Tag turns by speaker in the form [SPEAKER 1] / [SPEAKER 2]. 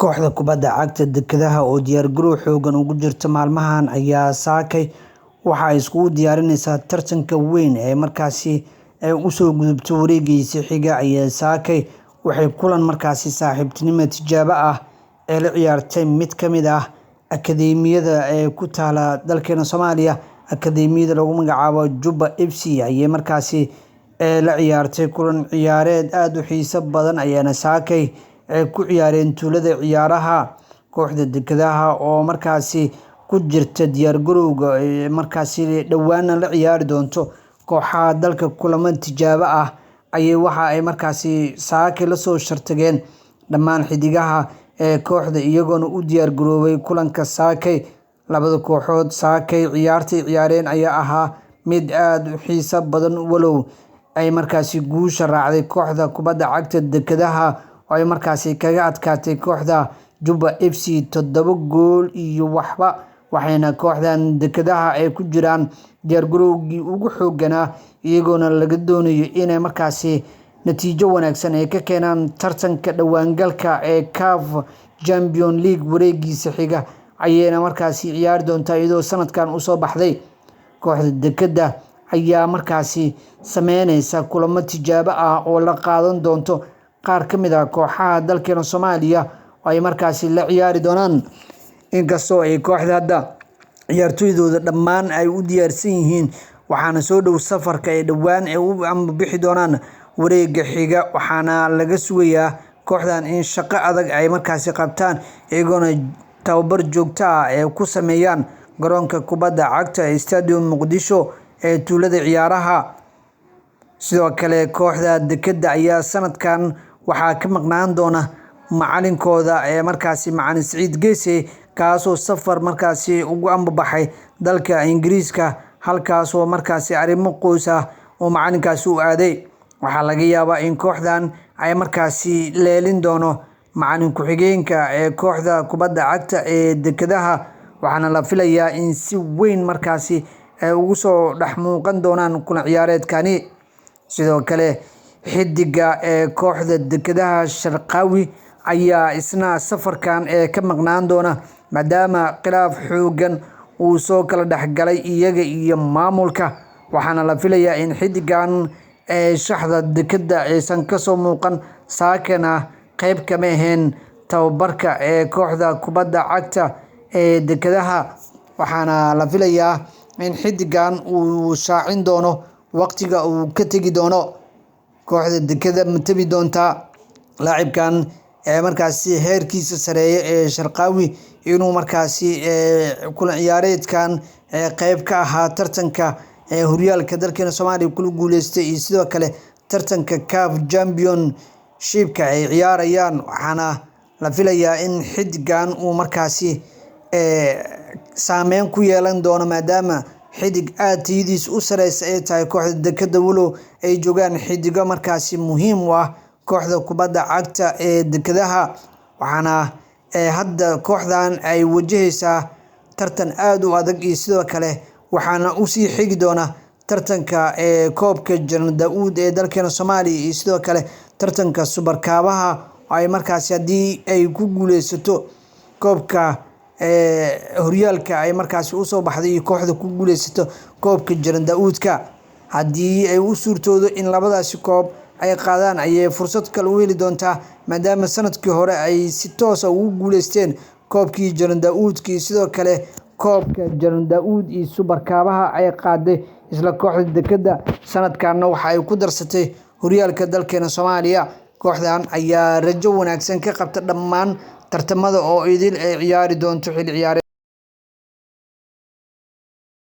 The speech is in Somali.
[SPEAKER 1] Kooxda kubadda cagta dekedaha oo diyaargarow xoogan ugu jirta maalmahan ayaa saakay waxa ay iskugu diyaarinaysaa tartanka weyn ee markaasi ay u soo gudubto wareegiisa xiga ayaa saakay waxay kulan markaasi saaxiibtinimo tijaabo ah ee la ciyaartay mid ka mid ah akadeemiyada ee ku taala dalkeena Soomaaliya. Akadeemiyada lagu magacaabo Juba FC ayay markaasi la ciyaartay kulan ciyaareed aad u xiiso badan ayaana saakay ku ciyaareen tuulada ciyaaraha. Kooxda dekedaha oo markaasi ku jirta diyaargarowga markaasi dhawaana la ciyaari doonto kooxaha dalka kulamo tijaabo ah ayay waxa ay markaasi saakay la soo shartageen dhammaan xidigaha kooxda iyagoona u diyaargaroobay kulanka saakay. Labada kooxood saakay ciyaareen ayaa ahaa mid aad u xiiso badan walow ay markaasi guusha raacday kooxda kubadda cagta dekedaha oo ay markaasi kaga adkaatay kooxda Juba FC 7 gool iyo waxba, waxayna kooxdan dekedaha ay ku jiraan diyaargarowgii ugu xooganaa iyagoona laga doonayo inay markaasi natiijo wanaagsan ay ka keenaan tartanka dhawaangalka ee CAF Champions League wareegiisa xiga ayayna markaasi ciyaari doontaa iyadoo sanadkan u soo baxday. Kooxda dekeda ayaa markaasi sameynaysa kulamo tijaabo ah oo la qaadan doonto qaar ka mid ah kooxaha dalkeena Soomaaliya oo ay markaasi la ciyaari doonaan. Inkastoo ay kooxda hadda ciyaartoydooda dhammaan ay u diyaarsan yihiin, waxaana soo dhow safarka ay dhawaan u bixi doonaan wareega xiga, waxaana laga sugayaa kooxdan in shaqo adag ay markaasi qabtaan iyagoona tababar joogto ah ay ku sameeyaan garoonka kubadda cagta ee Stadium Muqdisho ee tuulada ciyaaraha. Sidoo kale kooxda dekeda ayaa sanadkan waxaa ka maqnaan doona macalinkooda markaasi macalin Saciid Geese kaasoo safar markaasi ugu ambabaxay dalka Ingiriiska halkaasoo markaasi arrimo qoys ah oo macalinkaasi u aaday. Waxaa laga yaabaa in kooxdan ay markaasi leelin doono macalin ku-xigeenka kooxda kubadda cagta ee dekedaha, waxaana la filayaa in si weyn markaasi ay ugu soo dhex muuqan doonaan kulan ciyaareedkani. Sidoo kale xidiga kooxda dekedaha Sharqawi ayaa isna safarkan ka maqnaan doona maadaama khilaaf xoogan uu soo kala dhexgalay iyaga iyo maamulka, waxaana la filayaa in xidigan shaxda dekeda aysan ka soo muuqan saakana qayb kama ahayn tababarka kooxda kubadda cagta ee dekedaha, waxaana la filayaa in xidigan uu shaacin doono waqtiga uu ka tagi doono kooxda dekeda. Ma tabi doontaa laacibkan markaasi heerkiisa sareeya ee Sharqawi inuu markaasi kulan ciyaareedkan qayb ka ahaa tartanka horyaalka dalkeena Soomaaliya kula guuleystay iyo sidoo kale tartanka CAF Championship ay ciyaarayaan, waxaana la filayaa in xidigan uu markaasi saameyn ku yeelan doono maadaama xidig aad tayadiisa u sareysa ay tahay kooxda dekeda walow ay joogaan xidigo markaasi muhiim u ah kooxda kubadda cagta ee dekedaha. Waxaana hadda kooxdan ay wajahaysaa tartan aad u adag iyo sidoo kale waxaana u sii xigi doona tartanka koobka Jaran Daa'uud ee dalkeena Soomaaliya iyo sidoo kale tartanka Super Cup-aha oo ay markaasi haddii ay ku guuleysato koobka horyaalka ay markaasi u soo baxday iyo kooxda ku guuleysato koobka Jaran Daa'uudka. Haddii ay u suurtoodo in labadaasi koob ay qaadaan ayay fursad kale u heli doontaa maadaama sanadkii hore ay si toos ah ugu guuleysteen koobkii Jaran Daa'uudka sidoo kale koobka Jaran Daa'uud iyo Super Cup-aha ay qaaday isla kooxda dekeda. Sanadkanna waxa ay ku darsatay horyaalka dalkeena Soomaaliya. Kooxdan ayaa rajo wanaagsan ka qabta dhammaan tartamada oo idil ay ciyaari doonto xilli ciyaareed